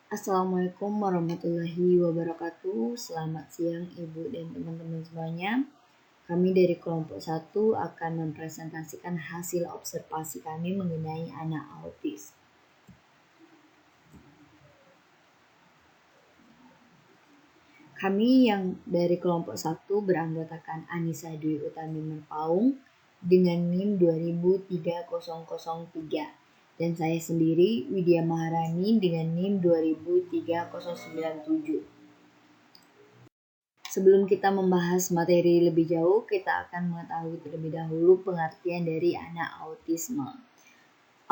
Assalamualaikum warahmatullahi wabarakatuh. Selamat siang Ibu dan teman-teman semuanya. Kami dari kelompok 1 akan mempresentasikan hasil observasi kami mengenai anak autis. Kami yang dari kelompok 1 beranggotakan Anissa Dwi Utami Merpaung dengan NIM 203003 dan saya sendiri Widya Maharani dengan NIM 203097. Sebelum kita membahas materi lebih jauh, kita akan mengetahui terlebih dahulu pengertian dari anak autisme.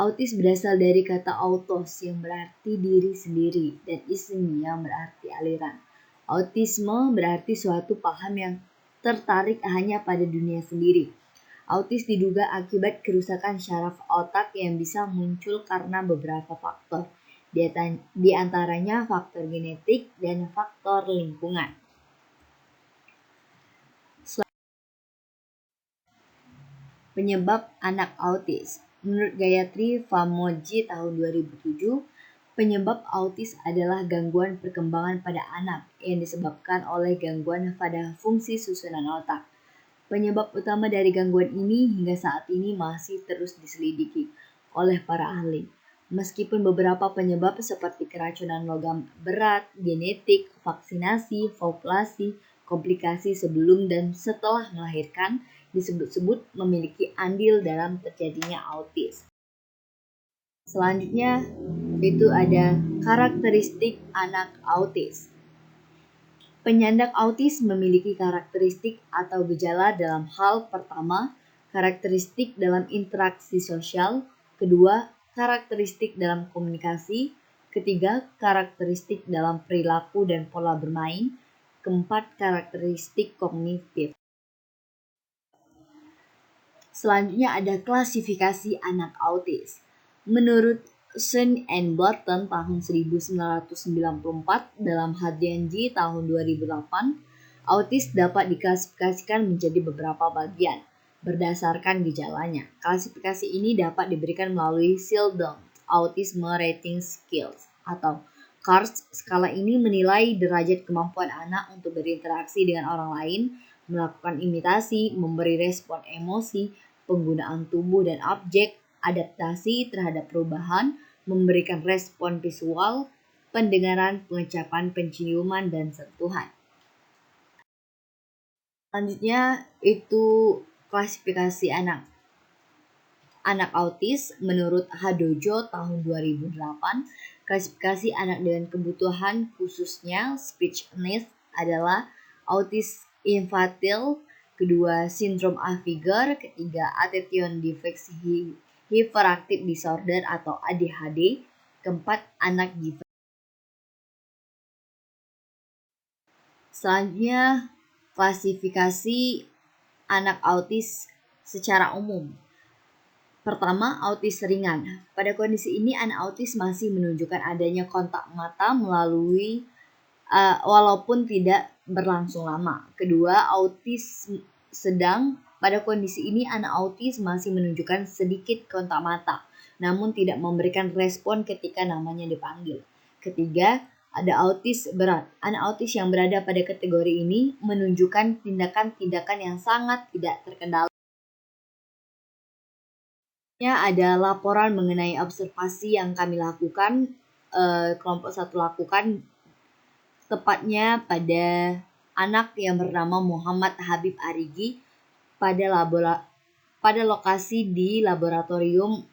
Autis berasal dari kata autos yang berarti diri sendiri dan ismi yang berarti aliran. Autisme berarti suatu paham yang tertarik hanya pada dunia sendiri. Autis diduga akibat kerusakan syaraf otak yang bisa muncul karena beberapa faktor, di antaranya faktor genetik dan faktor lingkungan. Penyebab anak autis. Menurut Gayatri Famoji tahun 2007, penyebab autis adalah gangguan perkembangan pada anak yang disebabkan oleh gangguan pada fungsi susunan otak. Penyebab utama dari gangguan ini hingga saat ini masih terus diselidiki oleh para ahli. Meskipun beberapa penyebab seperti keracunan logam berat, genetik, vaksinasi, populasi, komplikasi sebelum dan setelah melahirkan disebut-sebut memiliki andil dalam terjadinya autis. Selanjutnya itu ada karakteristik anak autis. Penyandang autis memiliki karakteristik atau gejala dalam hal pertama, karakteristik dalam interaksi sosial, kedua, karakteristik dalam komunikasi, ketiga, karakteristik dalam perilaku dan pola bermain, keempat, karakteristik kognitif. Selanjutnya ada klasifikasi anak autis. Menurut Sun and Barton tahun 1994 dalam HDNG tahun 2008, autis dapat diklasifikasikan menjadi beberapa bagian berdasarkan gejalanya. Klasifikasi ini dapat diberikan melalui Sheldon Autism Rating Scales atau CARS. Skala ini menilai derajat kemampuan anak untuk berinteraksi dengan orang lain, melakukan imitasi, memberi respon emosi, penggunaan tubuh dan objek, adaptasi terhadap perubahan, memberikan respon visual, pendengaran, pengecapan, penciuman, dan sentuhan. Selanjutnya itu klasifikasi anak autis menurut Hadojo tahun 2008. Klasifikasi anak dengan kebutuhan khususnya speech needs adalah autis infantile, kedua sindrom Asperger, ketiga attention deficit hyperactive disorder atau ADHD, keempat anak giver. Selanjutnya klasifikasi anak autis secara umum. Pertama, autis ringan. Pada kondisi ini anak autis masih menunjukkan adanya kontak mata melalui walaupun tidak berlangsung lama. Kedua, autis sedang. Pada kondisi ini anak autis masih menunjukkan sedikit kontak mata, namun tidak memberikan respon ketika namanya dipanggil. Ketiga, ada autis berat. Anak autis yang berada pada kategori ini menunjukkan tindakan-tindakan yang sangat tidak terkendali. Ada laporan mengenai observasi yang kami lakukan, kelompok 1 lakukan, tepatnya pada anak yang bernama Muhammad Habib Arigi pada lokasi di laboratorium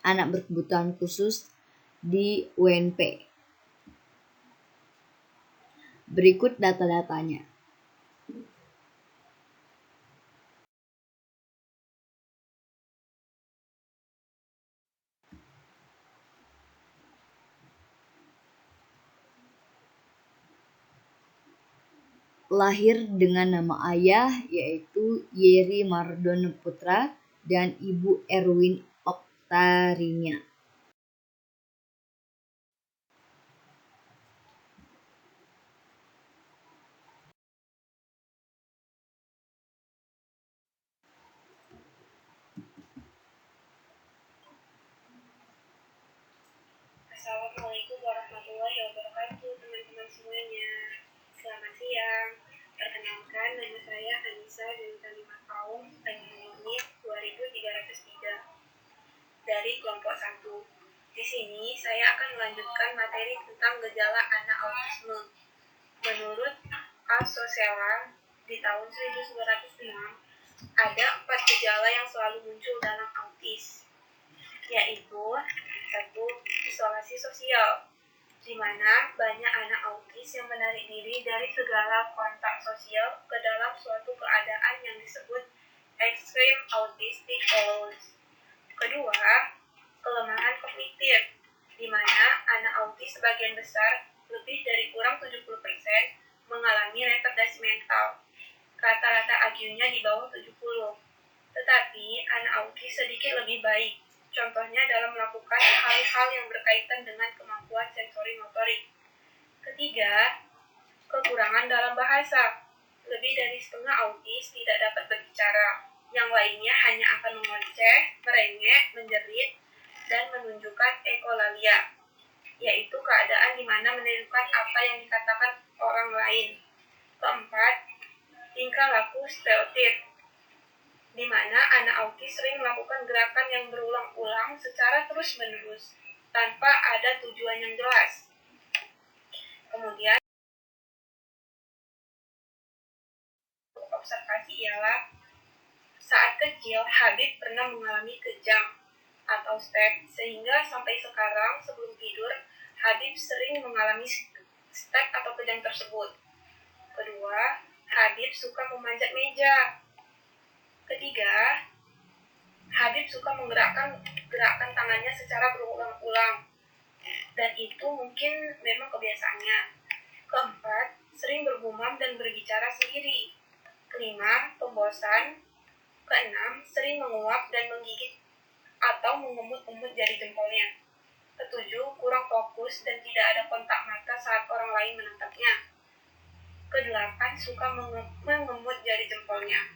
anak berkebutuhan khusus di UNP. Berikut data-datanya. Lahir dengan nama ayah yaitu Yeri Mardon Putra dan ibu Erwin Oktarinya. Assalamualaikum warahmatullahi dari kelompok 1. Di sini saya akan melanjutkan materi tentang gejala anak autisme. Menurut Al-Sosela di tahun 1906, ada 4 gejala yang selalu muncul dalam autis, yaitu 1. Isolasi sosial, di mana banyak anak autis yang menarik diri dari segala kontak sosial ke dalam suatu keadaan yang disebut extreme autistic goals. Kedua, kelemahan kognitif, di mana anak autis sebagian besar, lebih dari kurang 70%, mengalami retardasi mental. Rata-rata IQ-nya di bawah 70. Tetapi anak autis sedikit lebih baik, contohnya dalam melakukan hal-hal yang berkaitan dengan kemampuan sensori motorik. Ketiga, kekurangan dalam bahasa. Lebih dari setengah autis tidak dapat berbicara. Yang lainnya hanya akan mengoceh, merengek, menjerit, dan menunjukkan ekolalia, yaitu keadaan di mana menirukan apa yang dikatakan orang lain. Keempat, tingkah laku stereotip, di mana anak autis sering melakukan gerakan yang berulang-ulang secara terus-menerus tanpa ada tujuan yang jelas. Kemudian, observasi ialah saat kecil Habib pernah mengalami kejang atau step, sehingga sampai sekarang sebelum tidur Habib sering mengalami step atau kejang tersebut. Kedua, Habib suka memanjat meja. Ketiga, Habib suka menggerakkan tangannya secara berulang-ulang, dan itu mungkin memang kebiasaannya. Keempat, sering bergumam dan berbicara sendiri. Kelima, pembosan. Keenam, sering menguap dan menggigit atau mengemut-emut jari jempolnya. Ketujuh, kurang fokus dan tidak ada kontak mata saat orang lain menatapnya. Kedelapan, suka mengemut jari jempolnya.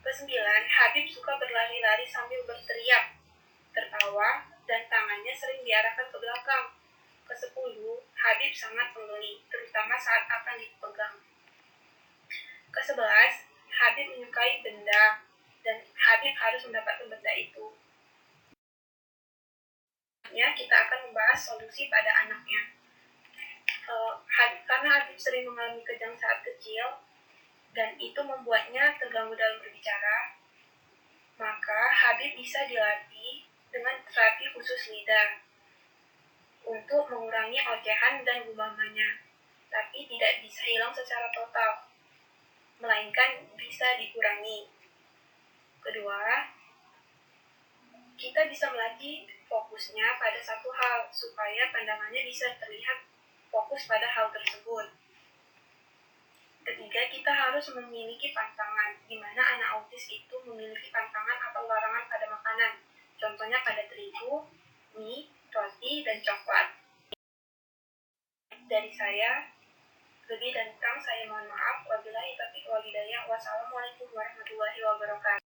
Kesembilan, Habib suka berlari-lari sambil berteriak, tertawa, dan tangannya sering diarahkan ke belakang. Kesepuluh, Habib sangat menggeli, terutama saat akan dipegang. Kesebelas, Habib menyukai benda, dan Habib harus mendapatkan benda itu. Kita akan membahas solusi pada anaknya. Karena Habib sering mengalami kejang saat kecil, dan itu membuatnya terganggu dalam berbicara, maka Habib bisa dilatih dengan terapi khusus lidah untuk mengurangi ocehan dan gumamannya, tapi tidak bisa hilang secara total, melainkan bisa dikurangi. Kedua, kita bisa melatih fokusnya pada satu hal supaya pandangannya bisa terlihat fokus pada hal tersebut. Ketiga, kita harus memiliki pantangan, di mana anak autis itu memiliki pantangan atau larangan pada makanan, contohnya pada terigu, mie, roti, dan coklat. Dari saya, lebih dan kurang saya mohon maaf. Wabillahi taufiq wal hidayah. Wassalamualaikum warahmatullahi wabarakatuh.